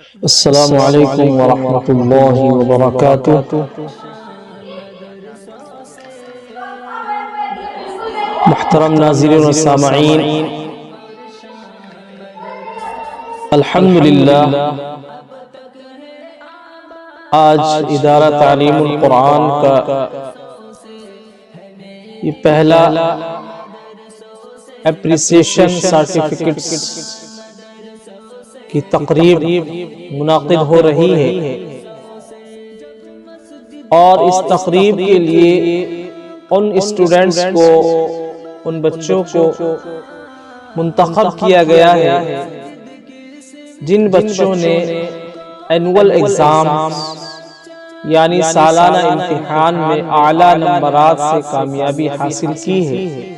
السلام علیکم ورحمۃ اللہ وبرکاتہ۔ محترم ناظرین و سامعین، الحمدللہ آج ادارہ تعلیم القرآن کا یہ پہلا اپریسیشن سرٹیفکیٹس کی تقریب منعقد ہو رہی ہے، اور اس تقریب کے لیے ان اسٹوڈنٹس کو، ان بچوں کو منتخب کیا گیا ہے جن بچوں نے اینول ایگزام یعنی سالانہ امتحان میں اعلیٰ نمبرات سے کامیابی حاصل کی ہے۔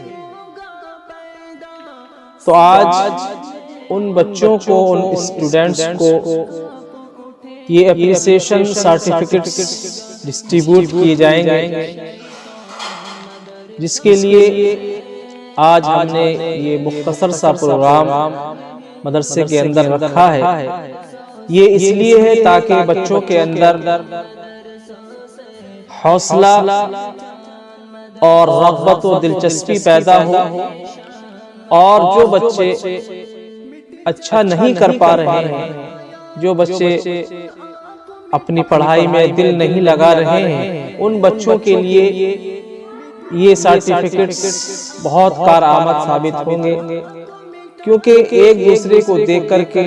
تو آج ان بچوں کو، ان اسٹوڈنٹس کو یہ اپریسیشن سرٹیفکیٹس ڈسٹریبیوٹ کیے جائیں گے، جس کے لیے آج ہم نے یہ مختصر سا پروگرام مدرسے کے اندر رکھا ہے۔ یہ اس لیے ہے تاکہ بچوں کے اندر حوصلہ اور رغبت و دلچسپی پیدا ہو، اور جو بچے اچھا نہیں کر پا رہے ہیں، جو بچے اپنی پڑھائی میں دل نہیں لگا رہے ہیں، ان بچوں کے لیے یہ سرٹیفکیٹس بہت کارآمد ثابت ہوں گے، کیونکہ ایک دوسرے کو دیکھ کر کے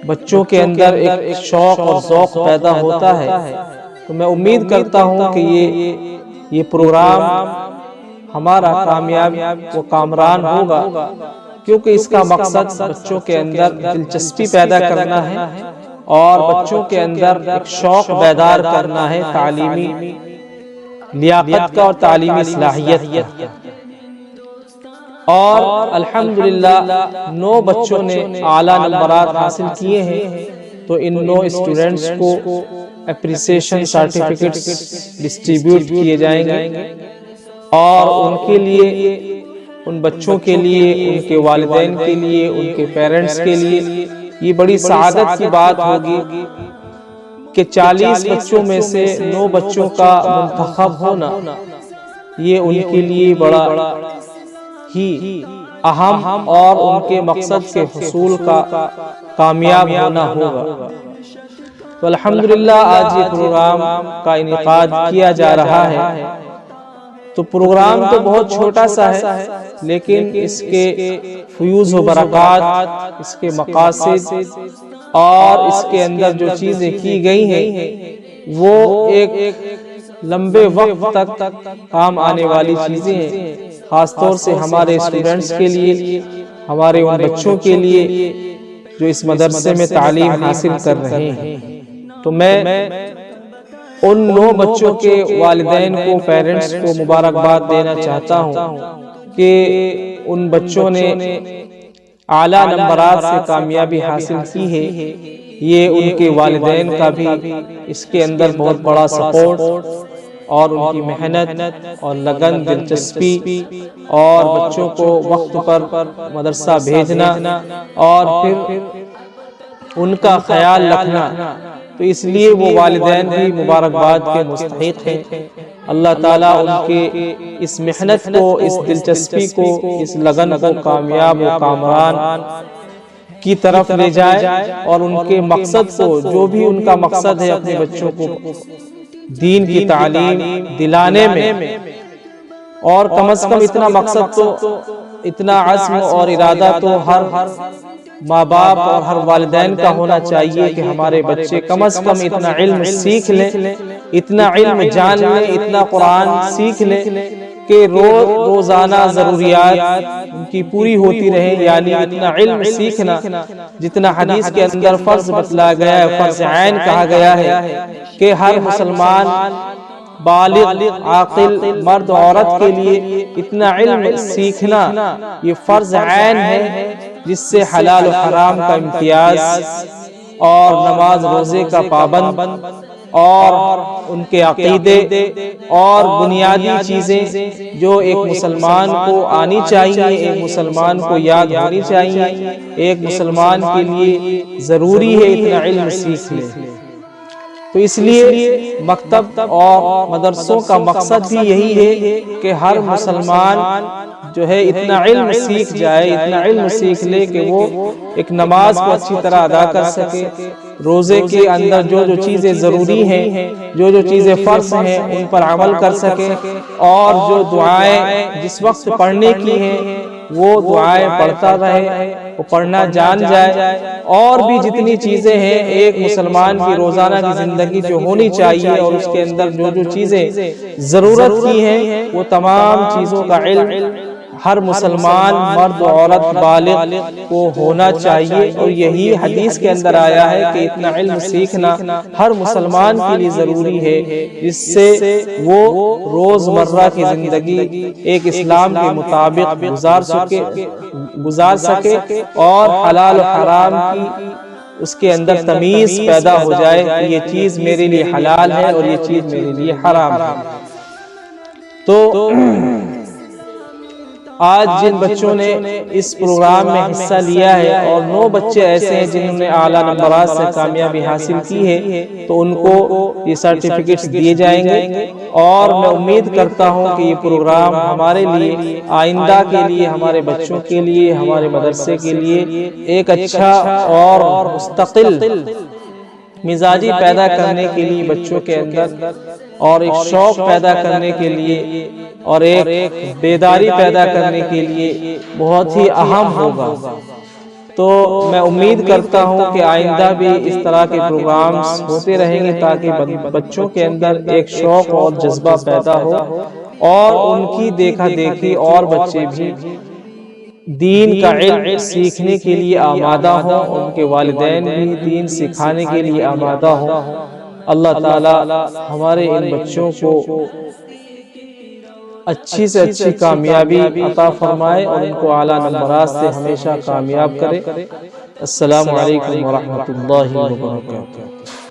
بچوں کے اندر ایک شوق اور ذوق پیدا ہوتا ہے۔ تو میں امید کرتا ہوں کہ یہ پروگرام ہمارا کامیاب و کامران ہوگا، کیونکہ اس کا مقصد بچوں کے اندر دلچسپی پیدا کرنا ہے اور بچوں کے اندر ایک شوق بیدار کرنا ہے، تعلیمی لیاقت کا اور تعلیمی صلاحیت کا۔ اور الحمدللہ 9 بچوں نے اعلیٰ نمبرات حاصل کیے ہیں، تو ان 9 اسٹوڈنٹس کو اپریسیشن سرٹیفکیٹس ڈسٹریبیوٹ کیے جائیں گے، اور ان کے لیے، ان بچوں کے لیے، ان کے والدین کے لیے، ان کے پیرنٹس کے لیے یہ بڑی سعادت کی بات ہوگی کہ 40 بچوں میں سے 9 بچوں کا منتخب ہونا، یہ ان کے لیے بڑا ہی اہم اور ان کے مقصد کے حصول کا کامیاب ہونا ہوگا۔ تو الحمدللہ آج یہ پروگرام کا انعقاد کیا جا رہا ہے۔ تو پروگرام تو بہت چھوٹا سا ہے، لیکن اس کے فیوز و برکات، اس کے مقاصد اور اس کے اندر جو چیزیں کی گئی ہیں وہ ایک لمبے وقت تک کام آنے والی چیزیں ہیں، خاص طور سے ہمارے اسٹوڈنٹس کے لیے، ہمارے ان بچوں کے لیے جو اس مدرسے میں تعلیم حاصل کر رہے ہیں۔ تو میں ان 9 بچوں کے والدین کو، پیرنٹس کو مبارکباد دینا چاہتا ہوں کہ ان بچوں نے اعلیٰ نمبرات سے کامیابی حاصل کی ہے۔ یہ ان کے والدین کا بھی اس کے اندر بہت بڑا سپورٹ اور ان کی محنت اور لگن، دلچسپی، اور بچوں کو وقت پر مدرسہ بھیجنا اور پھر ان کا خیال رکھنا، تو اس لیے وہ والدین بھی مبارکباد کے مستحق ہیں۔ اللہ تعالیٰ ان کے اس محنت کو، اس دلچسپی کو، اس لگن کو کامیاب و کامران کی طرف لے جائے، اور ان کے مقصد کو، جو بھی ان کا مقصد ہے اپنے بچوں کو دین کی تعلیم دلانے میں، اور کم از کم اتنا مقصد تو، اتنا عزم اور ارادہ تو ہر ماں باپ اور ہر والدین کا ہونا چاہیے کہ ہمارے بچے کم از کم اتنا علم سیکھ لیں، اتنا علم جان لیں، اتنا قرآن سیکھ لیں کہ روزانہ ضروریات ان کی پوری ہوتی رہیں، یعنی اتنا علم سیکھنا جتنا حدیث کے اندر فرض بتلایا گیا ہے، فرض عین کہا گیا ہے کہ ہر مسلمان بالغ عاقل مرد عورت کے لیے اتنا علم سیکھنا یہ فرض عین ہے، جس سے حلال و حرام کا امتیاز اور نماز روزے کا پابند اور ان کے عقیدے اور بنیادی چیزیں جو ایک مسلمان کو آنی چاہیے، ایک مسلمان کو یاد ہونی چاہیے، ایک مسلمان کے لیے ضروری ہے اتنا علم سیکھ لے۔ تو اس لیے مکتب اور مدرسوں کا مقصد بھی یہی ہے کہ ہر مسلمان جو ہے اتنا علم سیکھ جائے، اتنا علم سیکھ لے کہ وہ ایک نماز کو اچھی طرح ادا کر سکے، روزے کے اندر جو جو چیزیں ضروری ہیں، جو جو چیزیں فرض ہیں ان پر عمل کر سکے، اور جو دعائیں جس وقت پڑھنے کی ہیں وہ دعائیں پڑھتا رہے، وہ پڑھنا جان جائے، اور بھی جتنی چیزیں ہیں ایک مسلمان کی روزانہ کی زندگی جو ہونی چاہیے اور اس کے اندر جو جو چیزیں ضرورت کی ہیں وہ تمام چیزوں کا علم ہر مسلمان مرد و عورت بالغ کو ہونا چاہیے۔ اور یہی حدیث کے اندر آیا ہے کہ اتنا علم سیکھنا ہر مسلمان کے لیے ضروری ہے، جس سے وہ روزمرہ کی زندگی ایک اسلام کے مطابق گزار سکے اور حلال و حرام کی اس کے اندر تمیز پیدا ہو جائے کہ یہ چیز میرے لیے حلال ہے اور یہ چیز میرے لیے حرام ہے۔ تو آج جن بچوں نے اس پروگرام میں حصہ لیا ہے، اور 9 بچے ایسے ہیں جنہوں نے اعلیٰ نمبرات سے کامیابی حاصل کی ہے، تو ان کو یہ سرٹیفکیٹس دیے جائیں گے، اور میں امید کرتا ہوں کہ یہ پروگرام ہمارے لیے آئندہ کے لیے، ہمارے بچوں کے لیے، ہمارے مدرسے کے لیے ایک اچھا اور مستقل مزاجی پیدا کرنے کے لیے بچوں کے اندر، اور ایک شوق پیدا کرنے کے لیے اور ایک بیداری پیدا کرنے کے لیے بہت ہی اہم ہوگا۔ تو میں امید کرتا ہوں کہ آئندہ بھی اس طرح کے پروگرامز ہوتے رہیں گے تاکہ بچوں کے اندر ایک شوق اور جذبہ پیدا ہو، اور ان کی دیکھا دیکھی اور بچے بھی دین کا علم سیکھنے کے لیے آمادہ ہوں، ان کے والدین بھی دین سکھانے کے لیے آمادہ ہوں۔ اللہ تعالی ہمارے ان بچوں کو اچھی سے اچھی کامیابی عطا فرمائے اور ان کو اعلیٰ نمبرات سے ہمیشہ کامیاب کرے۔ السلام علیکم ورحمۃ اللہ وبرکاتہ۔